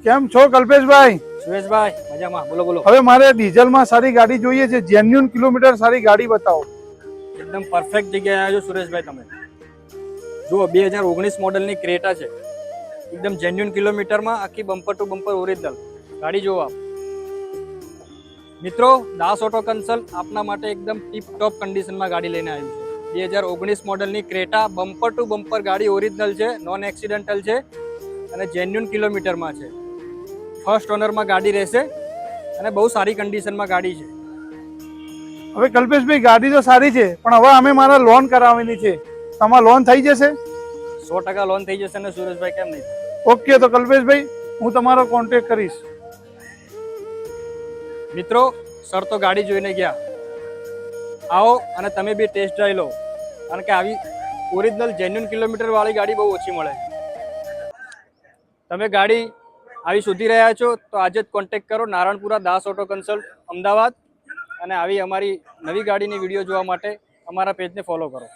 કેમ છો કલ્પેશભાઈ? સુરેશભાઈ મજામાં, બોલો બોલો. હવે મારે ડીઝલમાં સારી ગાડી જોઈએ છે, જેન્યુન કિલોમીટર સારી ગાડી બતાવો. એકદમ પરફેક્ટ જગ્યાએ આવ્યો છો સુરેશભાઈ તમે. જુઓ 2019 મોડલની ક્રેટા છે, એકદમ જેન્યુન કિલોમીટરમાં, આખી બમ્પર ટુ બમ્પર ઓરિજિનલ ગાડી જુઓ આપ મિત્રો. દાસ ઓટો કન્સલ્ટ આપના માટે એકદમ ટીપ ટોપ કન્ડિશનમાં ગાડી લઈને આવ્યું છે. 2019 મોડલની ક્રેટા બમ્પર ટુ બમ્પર ગાડી ઓરિજિનલ છે, નોન એક્સિડેન્ટલ છે અને જેન્યુન કિલોમીટરમાં છે. ફર્સ્ટ ઓનરમાં ગાડી રહેશે અને બહુ સારી કન્ડિશનમાં ગાડી છે. હવે કલ્પેશભાઈ ગાડી તો સારી છે, પણ હવે અમે મારા લોન કરાવવાની છે, તમારે લોન થઈ જશે? 100% લોન થઈ જશે ને સુરેશભાઈ, કેમ નહીં? ઓકે, તો કલ્પેશભાઈ હું તમારો કોન્ટેક્ટ કરીશ. મિત્રો સર તો ગાડી જોઈને ગયા, આવો અને તમે બી ટેસ્ટ ડ્રાઈવ લો, કારણ કે આવી ઓરિજિનલ જેન્યુન કિલોમીટર વાળી ગાડી બહુ ઓછી મળે. તમે ગાડી આવી શોધી રહ્યા છો તો આજે જ કોન્ટેક્ટ કરો નારણપુરા દાસ ઓટો કન્સલ્ટ અમદાવાદ, અને આવી અમારી નવી ગાડીની વિડીયો જોવા માટે અમારા પેજને ફોલો કરો.